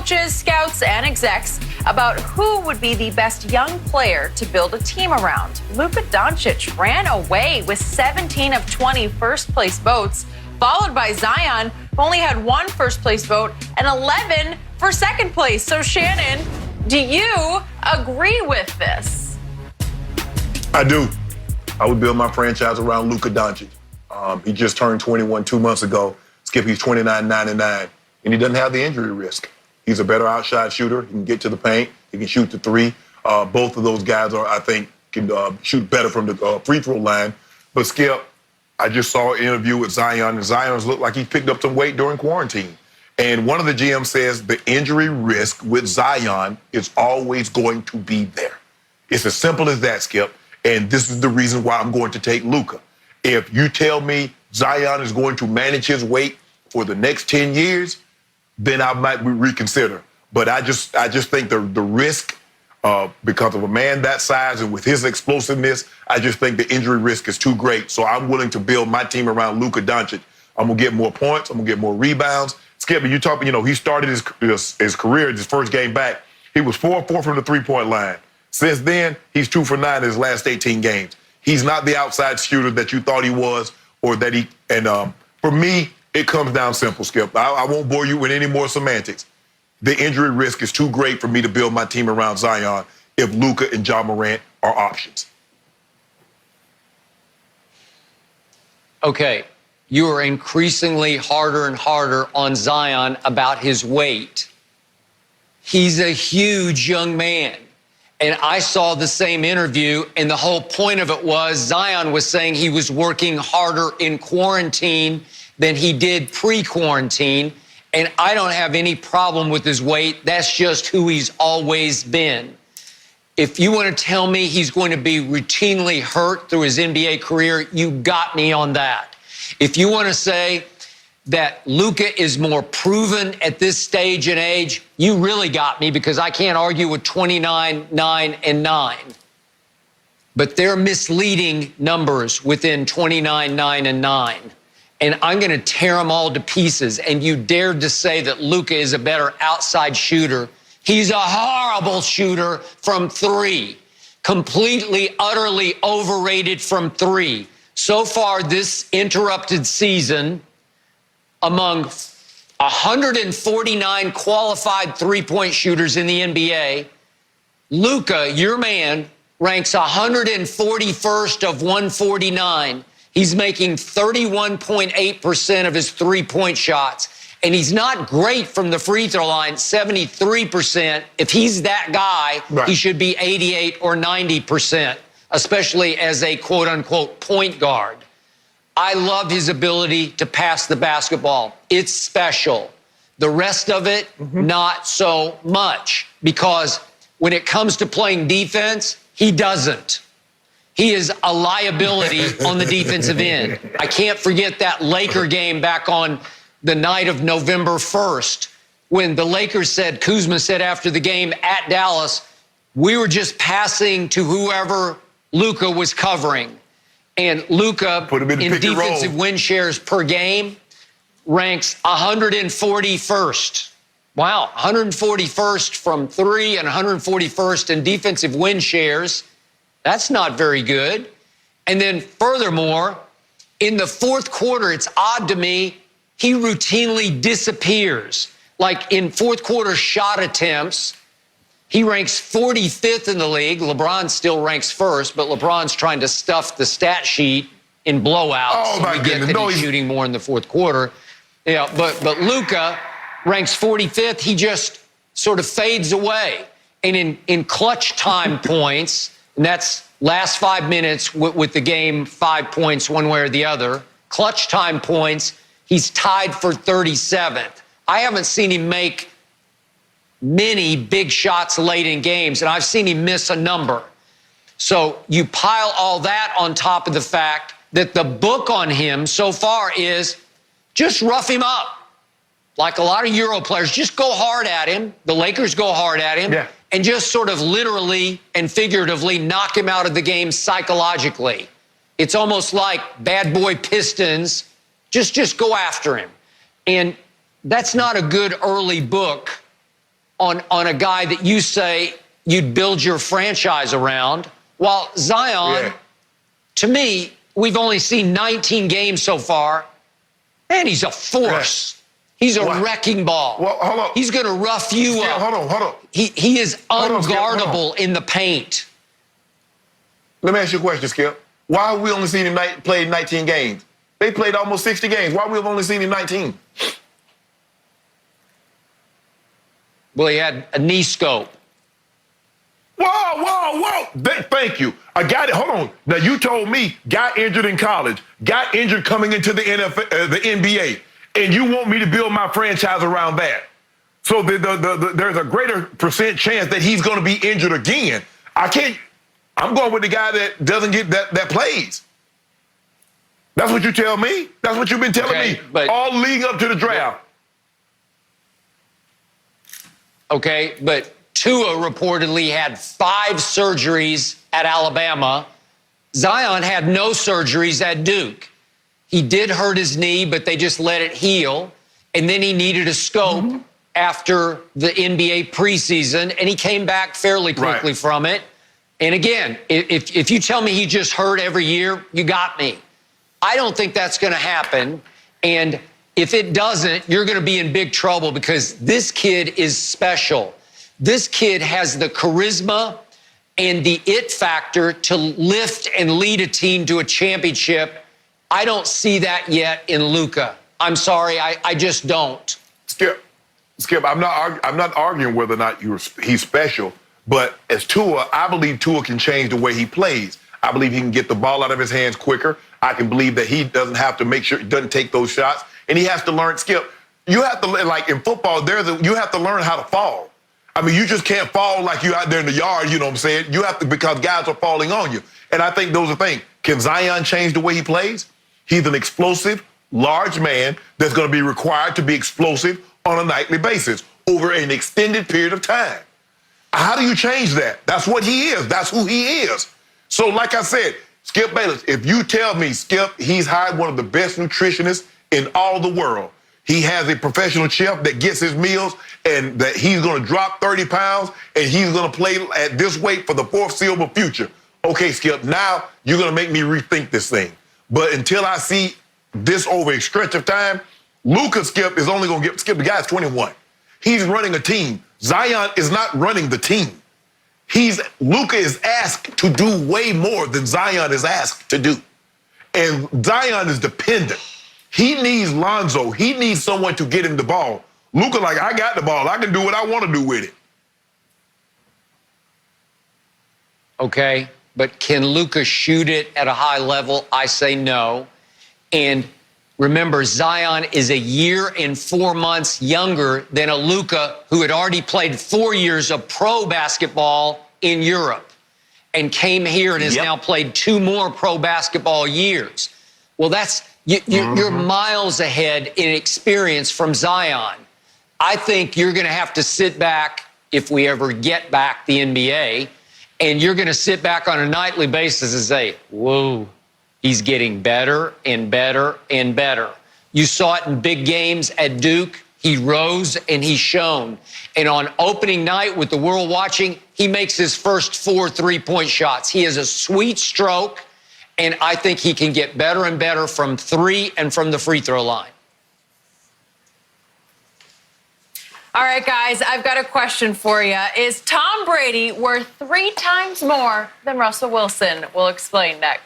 coaches, scouts, and execs about who would be the best young player to build a team around. Luka Doncic ran away with 17 of 20 first-place votes, followed by Zion, who only had one first-place vote and 11 for second place. So, Shannon, do you agree with this? I do. I would build my franchise around Luka Doncic. He just turned 21 2 months ago. Skip, he's 29-99, and he doesn't have the injury risk. He's a better outside shooter. He can get to the paint. He can shoot the three. Both of those guys I think, can shoot better from the free throw line. But, Skip, I just saw an interview with Zion, and Zion's looked like he picked up some weight during quarantine. And one of the GMs says the injury risk with Zion is always going to be there. It's as simple as that, Skip. And this is the reason why I'm going to take Luka. If you tell me Zion is going to manage his weight for the next 10 years, then I might reconsider. But I just think the risk, because of a man that size and with his explosiveness, I just think the injury risk is too great. So I'm willing to build my team around Luka Doncic. I'm going to get more points. I'm going to get more rebounds. Skip, you talking, he started his career, his first game back. He was 4-4 from the three-point line. Since then, he's 2 for 9 in his last 18 games. He's not the outside shooter that you thought he was, or that he. And for me, it comes down simple, Skip. I won't bore you with any more semantics. The injury risk is too great for me to build my team around Zion if Luka and Ja Morant are options. Okay, you are increasingly harder and harder on Zion about his weight. He's a huge young man. And I saw the same interview, and the whole point of it was Zion was saying he was working harder in quarantine than he did pre-quarantine. And I don't have any problem with his weight. That's just who he's always been. If you want to tell me he's going to be routinely hurt through his NBA career, you got me on that. If you want to say that Luka is more proven at this stage in age, you really got me, because I can't argue with 29, 9, and 9. But they're misleading numbers within 29, 9, and 9. And I'm going to tear them all to pieces. And you dared to say that Luka is a better outside shooter. He's a horrible shooter from 3. Completely, utterly overrated from 3. So far this interrupted season, among 149 qualified three-point shooters in the NBA, Luka, your man, ranks 141st of 149. He's making 31.8% of his three-point shots. And he's not great from the free throw line, 73%. If he's that guy, right, he should be 88 or 90%, especially as a quote-unquote point guard. I love his ability to pass the basketball. It's special. The rest of it, not so much, because when it comes to playing defense, he doesn't. He is a liability on the defensive end. I can't forget that Laker game back on the night of November 1st, when the Lakers said, Kuzma said after the game at Dallas, we were just passing to whoever Luka was covering. And Luka, in defensive win shares per game, ranks 141st. Wow, 141st from 3 and 141st in defensive win shares. That's not very good. And then furthermore, in the fourth quarter, it's odd to me, he routinely disappears. Like in fourth quarter shot attempts, he ranks 45th in the league. LeBron still ranks first, but LeBron's trying to stuff the stat sheet in blowouts. Oh, my goodness. That he's shooting more in the fourth quarter. Yeah, but Luka ranks 45th. He just sort of fades away. And in clutch time points, and that's last 5 minutes with the game, 5 points one way or the other, clutch time points, he's tied for 37th. I haven't seen him make many big shots late in games, and I've seen him miss a number. So you pile all that on top of the fact that the book on him so far is just rough him up. Like a lot of Euro players, just go hard at him. The Lakers go hard at him. Yeah. And just sort of literally and figuratively knock him out of the game psychologically. It's almost like bad boy Pistons, just go after him. And that's not a good early book on a guy that you say you'd build your franchise around, while Zion, to me, we've only seen 19 games so far, and he's a force. He's a wrecking ball. Well, hold on. He's going to rough you up. Hold on. He is unguardable in the paint. Let me ask you a question, Skip. Why have we only seen him play 19 games? They played almost 60 games. Why have we only seen him 19? Well, he had a knee scope. Whoa. Thank you. I got it. Hold on. Now, you told me got injured in college, got injured coming into the the NBA, and you want me to build my franchise around that. So there's a greater percent chance that he's going to be injured again. I'm going with the guy that doesn't get that plays. That's what you tell me. That's what you've been telling me all leading up to the draft. Okay, but Tua reportedly had 5 surgeries at Alabama. Zion had no surgeries at Duke. He did hurt his knee, but they just let it heal. And then he needed a scope after the NBA preseason, and he came back fairly quickly from it. And again, if you tell me he just hurt every year, you got me. I don't think that's going to happen. And if it doesn't, you're going to be in big trouble because this kid is special. This kid has the charisma and the it factor to lift and lead a team to a championship. I don't see that yet in Luka. I'm sorry, I just don't. Skip, I'm not arguing whether or not he's special, but as Tua, I believe Tua can change the way he plays. I believe he can get the ball out of his hands quicker. I can believe that he doesn't have to make sure he doesn't take those shots. And he has to learn, Skip, you have to, like in football, you have to learn how to fall. I mean, you just can't fall like you out there in the yard, you know what I'm saying? You have to, because guys are falling on you. And I think those are things. Can Zion change the way he plays? He's an explosive, large man that's going to be required to be explosive on a nightly basis over an extended period of time. How do you change that? That's what he is. That's who he is. So like I said, Skip Bayless, if you tell me, Skip, he's hired one of the best nutritionists in all the world. He has a professional chef that gets his meals and that he's going to drop 30 pounds and he's going to play at this weight for the foreseeable future. Okay, Skip, now you're going to make me rethink this thing. But until I see this over a stretch of time, Luka, Skip, is only going to Skip, the guy's 21. He's running a team. Zion is not running the team. Luka is asked to do way more than Zion is asked to do. And Zion is dependent. He needs Lonzo. He needs someone to get him the ball. Luka, like, I got the ball. I can do what I want to do with it. Okay, but can Luka shoot it at a high level? I say no. And remember, Zion is a year and 4 months younger than a Luka who had already played 4 years of pro basketball in Europe and came here and has now played 2 more pro basketball years. Well, you're miles ahead in experience from Zion. I think you're going to have to sit back, if we ever get back the NBA, and you're going to sit back on a nightly basis and say, whoa, he's getting better and better and better. You saw it in big games at Duke. He rose and he shone. And on opening night with the world watching, he makes his first 4 3-point shots. He has a sweet stroke, and I think he can get better and better from 3 and from the free throw line. All right, guys, I've got a question for you. Is Tom Brady worth 3 times more than Russell Wilson? We'll explain next.